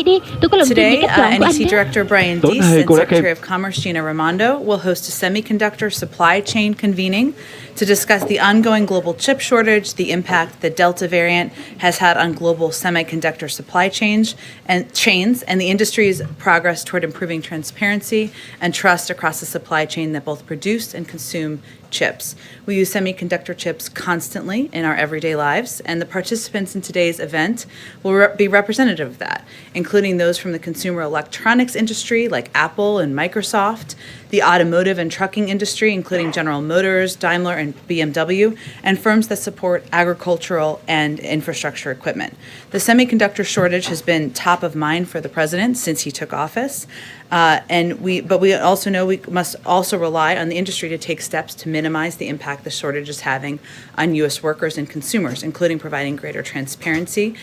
Today, NEC Director Brian Tốt Deese hay, and cô đã kèm. Secretary of Commerce Gina Raimondo will host a semiconductor supply chain convening to discuss the ongoing global chip shortage, the impact the Delta variant has had on global semiconductor supply chains, and the industry's progress toward improving transparency and trust across the supply chain that both produce and consume chips. We use semiconductor chips constantly in our everyday lives, and the participants in today's event will be representative of that, including those from the consumer electronics industry like Apple and Microsoft, the automotive and trucking industry, including General Motors, Daimler, and BMW, and firms that support agricultural and infrastructure equipment. The semiconductor shortage has been top of mind for the president since he took office. But we also know we must also rely on the industry to take steps to minimize the impact the shortage is having on U.S. workers and consumers, including providing greater transparency.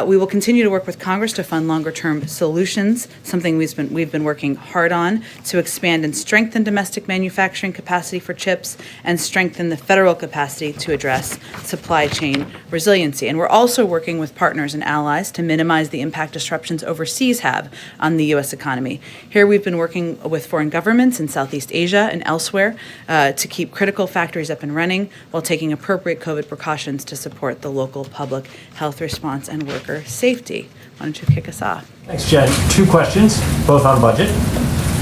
We will continue to work with Congress to fund longer-term solutions, something we've been working hard on to expand and strengthen domestic manufacturing capacity for chips and strengthen the federal capacity to address supply chain resiliency. And we're also working with partners and allies to minimize the impact disruptions overseas have on the U.S. economy. Here we've been working with foreign governments in Southeast Asia and elsewhere to keep critical factories up and running while taking appropriate COVID precautions to support the local public health response and worker safety. Why don't you kick us off? Thanks, Jen. Two questions, both on budget.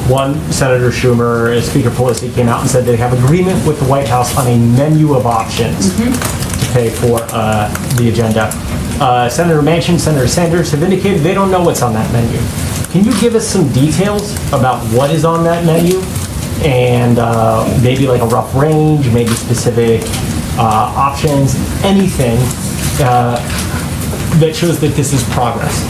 One, Senator Schumer, as Speaker Pelosi came out and said they have agreement with the White House on a menu of options to pay for the agenda. Senator Manchin, Senator Sanders have indicated they don't know what's on that menu. Can you give us some details about what is on that menu and maybe like a rough range, maybe specific options, anything that shows that this is progress?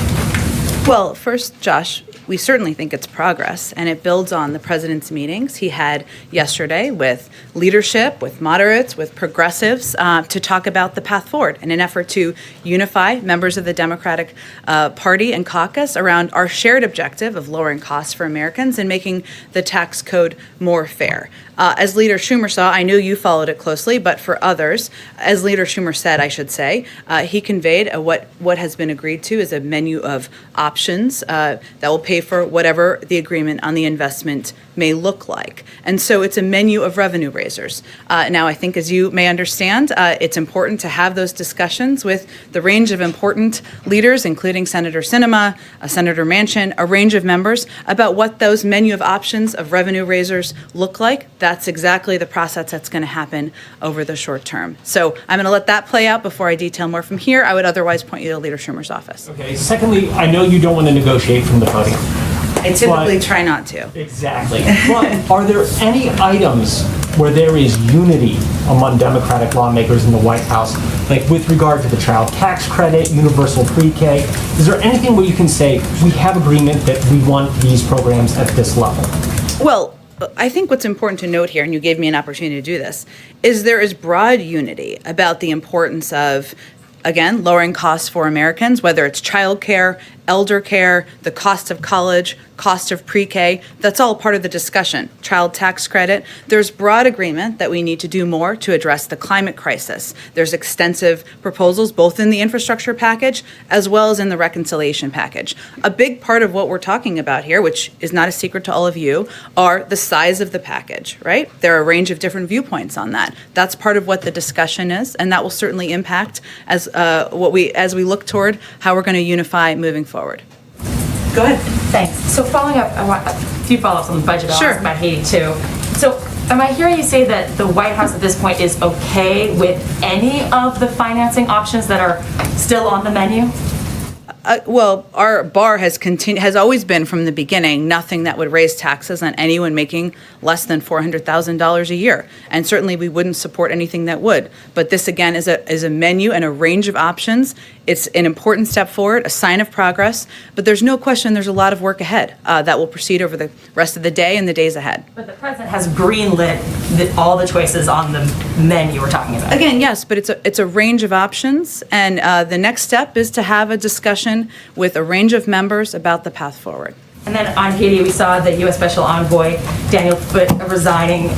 Well, first, Josh, we certainly think it's progress, and it builds on the president's meetings he had yesterday with leadership, with moderates, with progressives, to talk about the path forward in an effort to unify members of the Democratic Party and caucus around our shared objective of lowering costs for Americans and making the tax code more fair. As Leader Schumer saw, I know you followed it closely, but for others, as Leader Schumer said, I should say, he conveyed what has been agreed to is a menu of options that will pay for whatever the agreement on the investment may look like. And so it's a menu of revenue raisers. Now, I think as you may understand, it's important to have those discussions with the range of important leaders, including Senator Sinema, Senator Manchin, a range of members, about what those menu of options of revenue raisers look like. That's exactly the process that's going to happen over the short term. So I'm going to let that play out before I detail more from here. I would otherwise point you to Leader Schumer's office. Okay. Secondly, I know you don't want to negotiate from the podium. I typically try not to. Exactly. But are there any items where there is unity among Democratic lawmakers in the White House, like with regard to the child tax credit, universal pre-K? Is there anything where you can say, we have agreement that we want these programs at this level? Well, I think what's important to note here, and you gave me an opportunity to do this, is there is broad unity about the importance of, again, lowering costs for Americans, whether it's child care, elder care, the cost of college, cost of pre-K. That's all part of the discussion. Child tax credit. There's broad agreement that we need to do more to address the climate crisis. There's extensive proposals both in the infrastructure package as well as in the reconciliation package. A big part of what we're talking about here, which is not a secret to all of you, are the size of the package, right? There are a range of different viewpoints on that. That's part of what the discussion is, and that will certainly impact as we look toward how we're going to unify moving forward. Go ahead. Thanks. So following up, I want a few follow-ups on the budget. I'll ask about Haiti too. So am I hearing you say that the White House at this point is okay with any of the financing options that are still on the menu? Well, our bar has always been from the beginning nothing that would raise taxes on anyone making less than $400,000 a year, and certainly we wouldn't support anything that would. But this again is a menu and a range of options. It's an important step forward, a sign of progress. But there's no question there's a lot of work ahead that will proceed over the rest of the day and the days ahead. But the president has greenlit all the choices on the menu we're talking about. Again, yes, but it's a range of options, and the next step is to have a discussion with a range of members about the path forward. And then on Haiti, we saw the U.S. Special Envoy, Daniel Foote, resigning.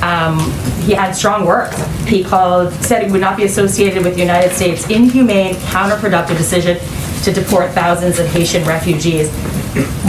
He had strong words. He said he would not be associated with the United States' inhumane, counterproductive decision to deport thousands of Haitian refugees.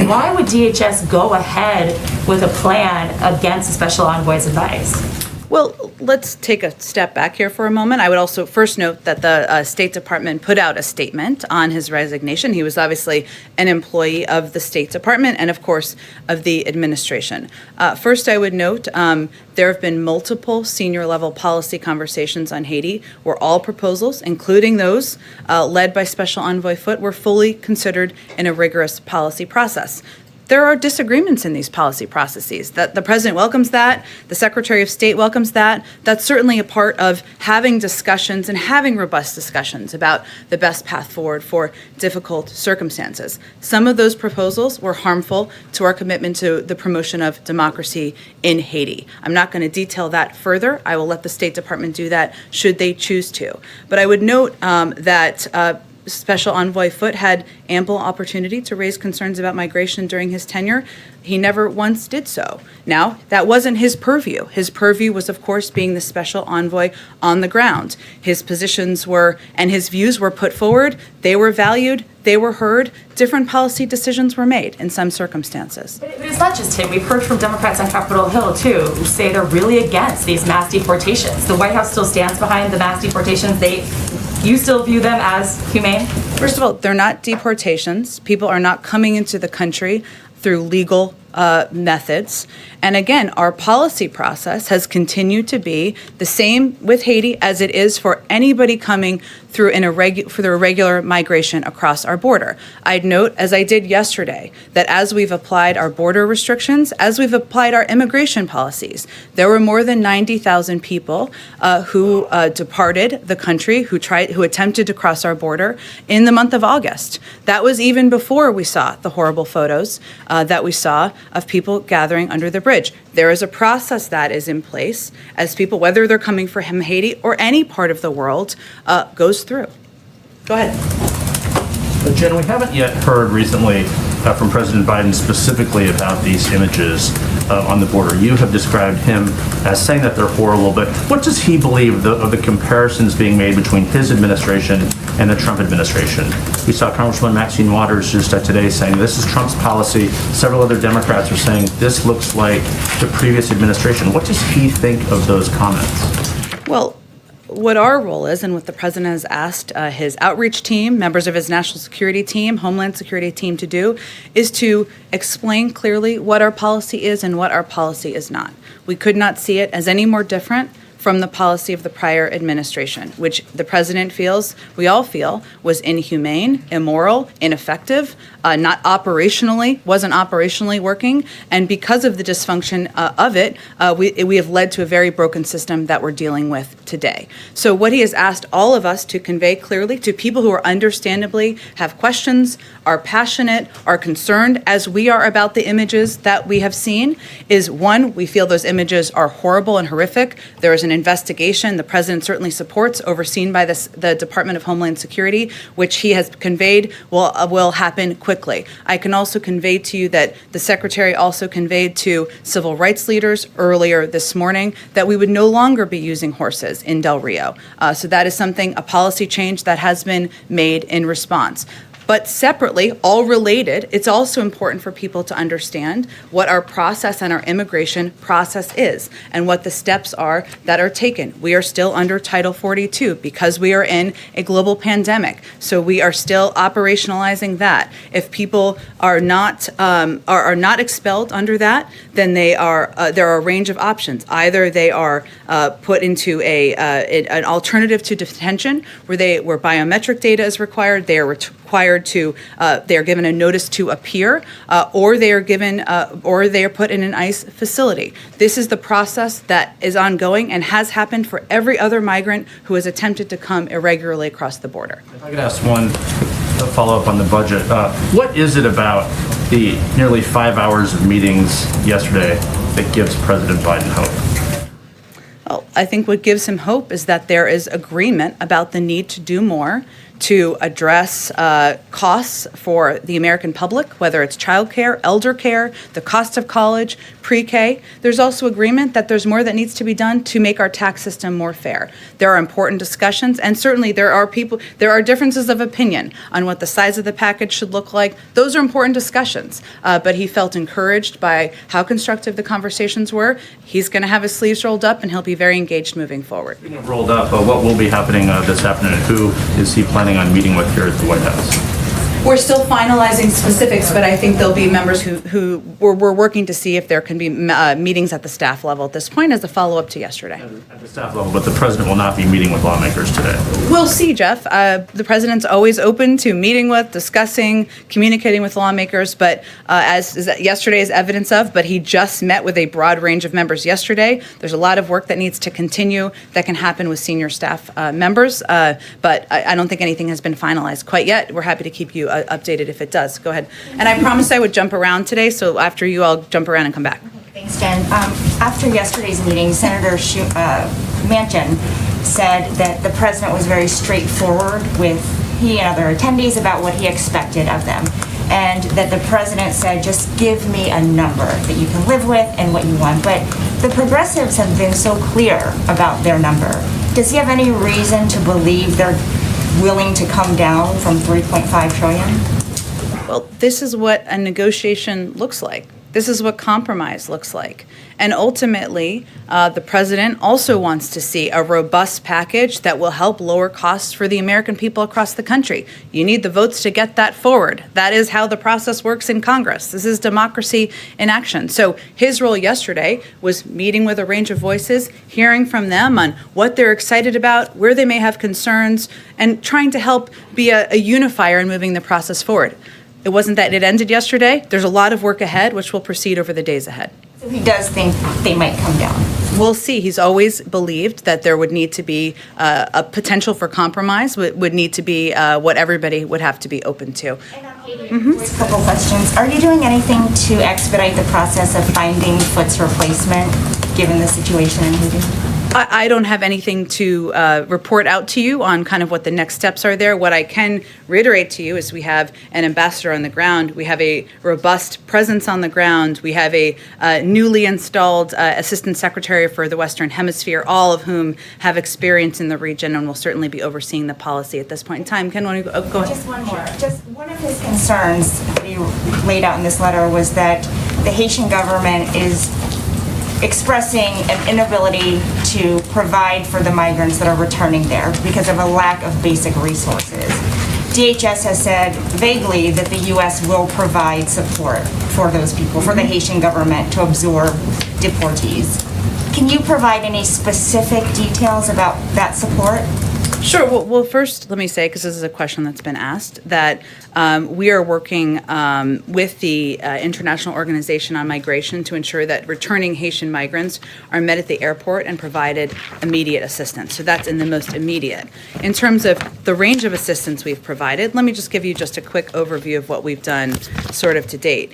why would DHS go ahead with a plan against the special envoy's advice? Well, let's take a step back here for a moment. I would also first note that the State Department put out a statement on his resignation. He was obviously an employee of the State Department and, of course, of the administration. First, I would note there have been multiple senior-level policy conversations on Haiti where all proposals, including those led by Special Envoy Foote, were fully considered in a rigorous policy process. There are disagreements in these policy processes. That the president welcomes that, the Secretary of State welcomes that. That's certainly a part of having discussions and having robust discussions about the best path forward for difficult circumstances. Some of those proposals were harmful to our commitment to the promotion of democracy in Haiti. I'm not going to detail that further. I will let the State Department do that should they choose to. But I would note that Special Envoy Foote had ample opportunity to raise concerns about migration during his tenure. He never once did so. Now, that wasn't his purview. His purview was, of course, being the special envoy on the ground. His positions were, and his views were put forward. They were valued. They were heard. Different policy decisions were made in some circumstances. But it's not just him. We've heard from Democrats on Capitol Hill, too, who say they're really against these mass deportations. The White House still stands behind the mass deportations. You still view them as humane? First of all, they're not deportations. People are not coming into the country through legal methods. And again, our policy process has continued to be the same with Haiti as it is for anybody coming through for the irregular migration across our border. I'd note, as I did yesterday, that as we've applied our border restrictions, as we've applied our immigration policies, there were more than 90,000 people who departed the country, who attempted to cross our border in the month of August. That was even before we saw the horrible photos that we saw of people gathering under the bridge. There is a process that is in place as people, whether they're coming from Haiti or any part of the world, goes through. Go ahead. But Jen, we haven't yet heard recently from President Biden specifically about these images on the border. You have described him as saying that they're horrible, but what does he believe of the comparisons being made between his administration and the Trump administration? We saw Congresswoman Maxine Waters just today saying this is Trump's policy. Several other Democrats are saying this looks like the previous administration. What does he think of those comments? Well, what our role is, and what the president has asked his outreach team, members of his national security team, Homeland Security team to do, is to explain clearly what our policy is and what our policy is not. We could not see it as any more different from the policy of the prior administration, which the president feels, we all feel, was inhumane, immoral, ineffective, wasn't operationally working, and because of the dysfunction of it, we have led to a very broken system that we're dealing with today. So what he has asked all of us to convey clearly to people who are understandably have questions, are passionate, are concerned, as we are about the images that we have seen, is one, we feel those images are horrible and horrific. There is an investigation the president certainly supports, overseen by the Department of Homeland Security, which he has conveyed will happen quickly. I can also convey to you that the secretary also conveyed to civil rights leaders earlier this morning that we would no longer be using horses in Del Rio. So that is a policy change that has been made in response. But separately, all related, it's also important for people to understand what our process and our immigration process is and what the steps are that are taken. We are still under Title 42 because we are in a global pandemic. So we are still operationalizing that. If people are not expelled under that, then there are a range of options. Either they are put into an alternative to detention where biometric data is required. They are they are given a notice to appear, or they are put in an ICE facility. This is the process that is ongoing and has happened for every other migrant who has attempted to come irregularly across the border. If I could ask one follow-up on the budget. What is it about the nearly 5 hours of meetings yesterday that gives President Biden hope? Well, I think what gives him hope is that there is agreement about the need to do more to address costs for the American public, whether it's childcare, elder care, the cost of college, pre-K. There's also agreement that there's more that needs to be done to make our tax system more fair. There are important discussions, and certainly there are differences of opinion on what the size of the package should look like. Those are important discussions, but he felt encouraged by how constructive the conversations were. He's going to have his sleeves rolled up, and he'll be very engaged moving forward. Rolled up, but what will be happening this afternoon? Who is he planning on meeting with here at the White House? We're still finalizing specifics, but I think there'll be members who we're working to see if there can be meetings at the staff level at this point as a follow-up to yesterday. At the staff level, but the president will not be meeting with lawmakers today. We'll see, Jeff. The president's always open to meeting with, discussing, communicating with lawmakers, but as is yesterday is evidence of, but he just met with a broad range of members yesterday. There's a lot of work that needs to continue that can happen with senior staff members, but I don't think anything has been finalized quite yet. We're happy to keep you updated if it does. Go ahead. And I promised I would jump around today, so after you, I'll jump around and come back. Thanks, Jen. After yesterday's meeting, Senator Manchin said that the president was very straightforward with he and other attendees about what he expected of them, and that the president said, just give me a number that you can live with and what you want. But the progressives have been so clear about their number. Does he have any reason to believe they're willing to come down from 3.5 trillion? Well, this is what a negotiation looks like. This is what compromise looks like. And ultimately, the president also wants to see a robust package that will help lower costs for the American people across the country. You need the votes to get that forward. That is how the process works in Congress. This is democracy in action. So his role yesterday was meeting with a range of voices, hearing from them on what they're excited about, where they may have concerns, and trying to help be a unifier in moving the process forward. It wasn't that it ended yesterday. There's a lot of work ahead, which will proceed over the days ahead. So he does think they might come down. We'll see. He's always believed that there would need to be a potential for compromise, would need to be what everybody would have to be open to. And on Haiti, just a couple questions. Are you doing anything to expedite the process of finding Foot's replacement, given the situation in Haiti? I don't have anything to report out to you on kind of what the next steps are there. What I can reiterate to you is we have an ambassador on the ground. We have a robust presence on the ground. We have a newly installed assistant secretary for the Western Hemisphere, all of whom have experience in the region and will certainly be overseeing the policy at this point in time. Ken, want to go ahead? Just one more. Just one of his concerns that he laid out in this letter was that the Haitian government is expressing an inability to provide for the migrants that are returning there because of a lack of basic resources. DHS has said vaguely that the U.S. will provide support for those people, for the Haitian government to absorb deportees. Can you provide any specific details about that support? Sure. Well, first, let me say, because this is a question that's been asked, that we are working with the International Organization on Migration to ensure that returning Haitian migrants are met at the airport and provided immediate assistance. So that's in the most immediate. In terms of the range of assistance we've provided, let me just give you just a quick overview of what we've done sort of to date.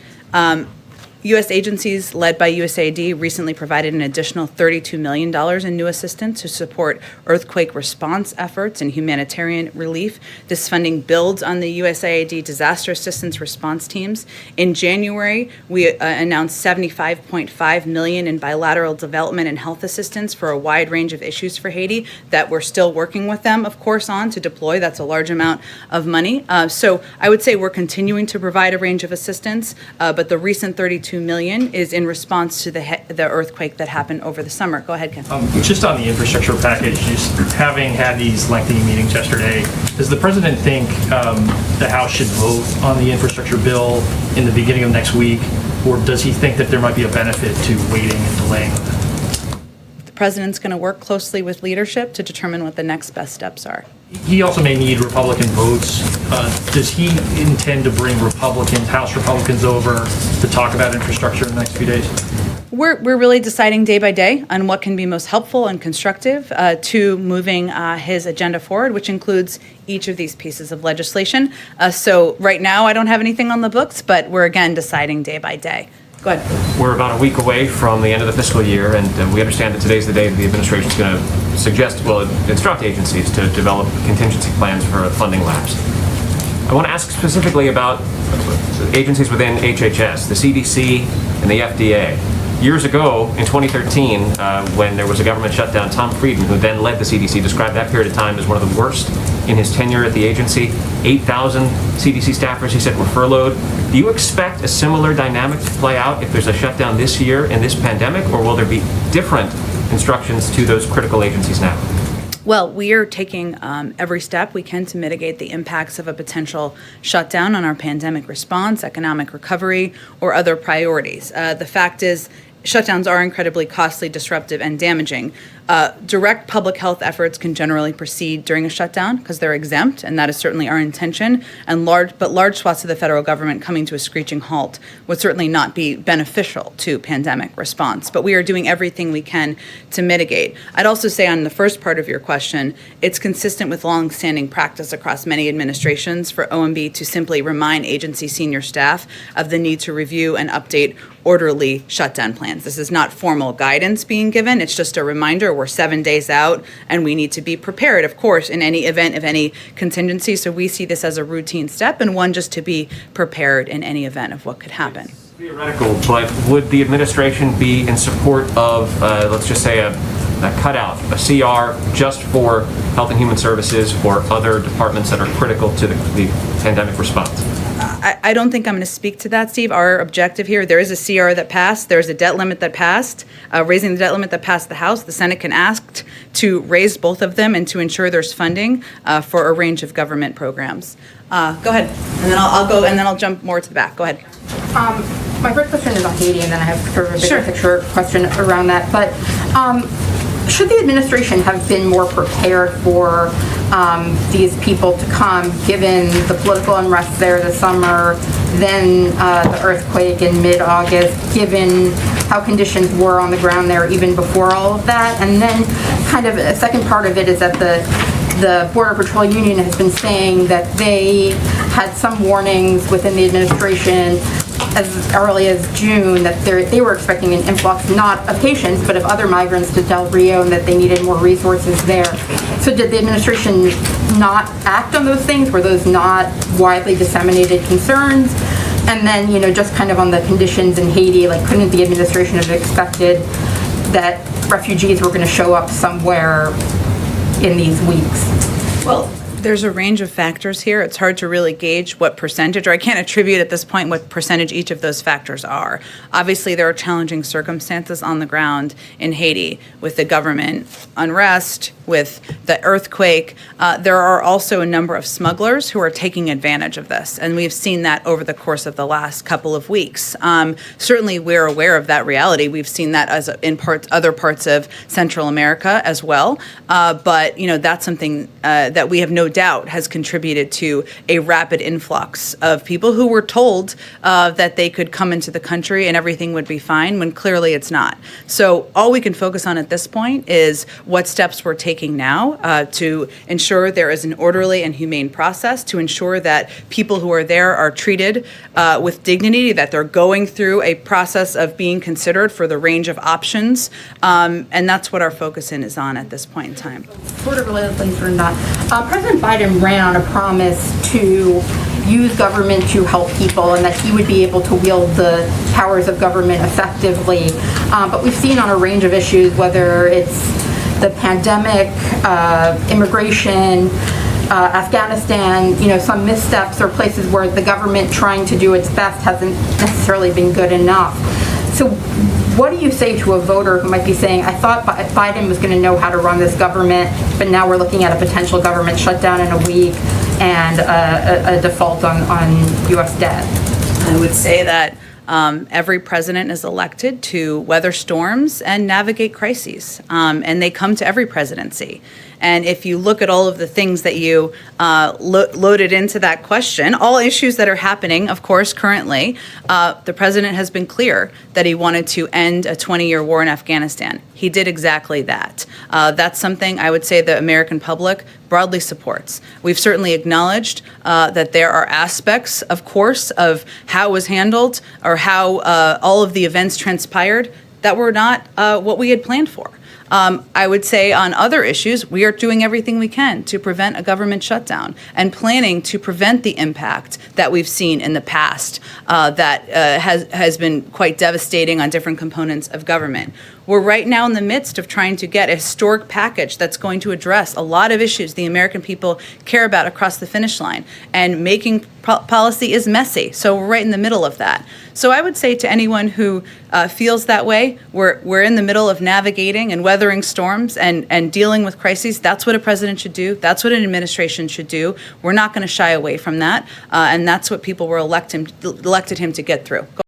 U.S. agencies led by USAID recently provided an additional $32 million in new assistance to support earthquake response efforts and humanitarian relief. This funding builds on the USAID disaster assistance response teams. In January, we announced $75.5 million in bilateral development and health assistance for a wide range of issues for Haiti that we're still working with them, of course, on to deploy. That's a large amount of money. So I would say we're continuing to provide a range of assistance, but the recent $32 million is in response to the earthquake that happened over the summer. Go ahead, Ken. Just on the infrastructure package, just having had these lengthy meetings yesterday, does the president think the House should vote on the infrastructure bill in the beginning of next week, or does he think that there might be a benefit to waiting and delaying that? The president's going to work closely with leadership to determine what the next best steps are. He also may need Republican votes. Does he intend to bring House Republicans over to talk about infrastructure in the next few days? We're really deciding day by day on what can be most helpful and constructive to moving his agenda forward, which includes each of these pieces of legislation. So right now, I don't have anything on the books, but we're again deciding day by day. Go ahead. We're about a week away from the end of the fiscal year, and we understand that today's the day that the administration is going to suggest, well, instruct agencies to develop contingency plans for a funding lapse. I want to ask specifically about agencies within HHS, the CDC and the FDA. Years ago, in 2013, when there was a government shutdown, Tom Frieden, who then led the CDC, described that period of time as one of the worst in his tenure at the agency. 8,000 CDC staffers, he said, were furloughed. Do you expect a similar dynamic to play out if there's a shutdown this year in this pandemic, or will there be different instructions to those critical agencies now? Well, we are taking every step we can to mitigate the impacts of a potential shutdown on our pandemic response, economic recovery, or other priorities. The fact is, shutdowns are incredibly costly, disruptive, and damaging. Direct public health efforts can generally proceed during a shutdown because they're exempt, and that is certainly our intention. And large swaths of the federal government coming to a screeching halt would certainly not be beneficial to pandemic response. But we are doing everything we can to mitigate. I'd also say on the first part of your question, it's consistent with long-standing practice across many administrations for OMB to simply remind agency senior staff of the need to review and update orderly shutdown plans. This is not formal guidance being given. It's just a reminder. We're 7 days out, and we need to be prepared, of course, in any event of any contingency. So we see this as a routine step and one just to be prepared in any event of what could happen. It's theoretical, but would the administration be in support of, let's just say, a cutout, a CR, just for Health and Human Services or other departments that are critical to the pandemic response? I don't think I'm going to speak to that, Steve. Our objective here, there is a CR that passed. There's a debt limit that passed. Raising the debt limit that passed the House, the Senate can ask to raise both of them and to ensure there's funding for a range of government programs. Go ahead, and then I'll go, and then I'll jump more to the back. Go ahead. My first question is on Haiti, and then I have sort of a bigger Sure. picture question around that. But should the administration have been more prepared for these people to come, given the political unrest there this summer, then the earthquake in mid-August, given how conditions were on the ground there even before all of that? And then kind of a second part of it is that the Border Patrol Union has been saying that they had some warnings within the administration as early as June that they were expecting an influx, not of Haitians, but of other migrants to Del Rio, and that they needed more resources there. So did the administration not act on those things? Were those not widely disseminated concerns? And then, just kind of on the conditions in Haiti, like, couldn't the administration have expected that refugees were going to show up somewhere in these weeks? Well, there's a range of factors here. It's hard to really gauge what percentage, or I can't attribute at this point what percentage each of those factors are. Obviously, there are challenging circumstances on the ground in Haiti with the government unrest, with the earthquake. There are also a number of smugglers who are taking advantage of this, and we've seen that over the course of the last couple of weeks. Certainly, we're aware of that reality. We've seen that as in other parts of Central America as well. But that's something that we have no doubt has contributed to a rapid influx of people who were told that they could come into the country and everything would be fine, when clearly it's not. So all we can focus on at this point is what steps we're taking now to ensure there is an orderly and humane process, to ensure that people who are there are treated with dignity, that they're going through a process of being considered for the range of options. And that's what our focus is on at this point in time. Sort of related things or not. President Biden ran on a promise to use government to help people and that he would be able to wield the powers of government effectively. But we've seen on a range of issues, whether it's the pandemic, immigration, Afghanistan, some missteps or places where the government trying to do its best hasn't necessarily been good enough. So what do you say to a voter who might be saying, I thought Biden was going to know how to run this government, but now we're looking at a potential government shutdown in a week and a default on U.S. debt? I would say that every president is elected to weather storms and navigate crises, and they come to every presidency. And if you look at all of the things that you loaded into that question, all issues that are happening, of course, currently, the president has been clear that he wanted to end a 20-year war in Afghanistan. He did exactly that. That's something I would say the American public broadly supports. We've certainly acknowledged that there are aspects, of course, of how it was handled or how all of the events transpired that were not what we had planned for. I would say on other issues, we are doing everything we can to prevent a government shutdown and planning to prevent the impact that we've seen in the past that has been quite devastating on different components of government. We're right now in the midst of trying to get a historic package that's going to address a lot of issues the American people care about across the finish line. And making policy is messy, so we're right in the middle of that. So I would say to anyone who feels that way, we're in the middle of navigating and weathering storms and dealing with crises. That's what a president should do. That's what an administration should do. We're not going to shy away from that, and that's what people were elected him to get through.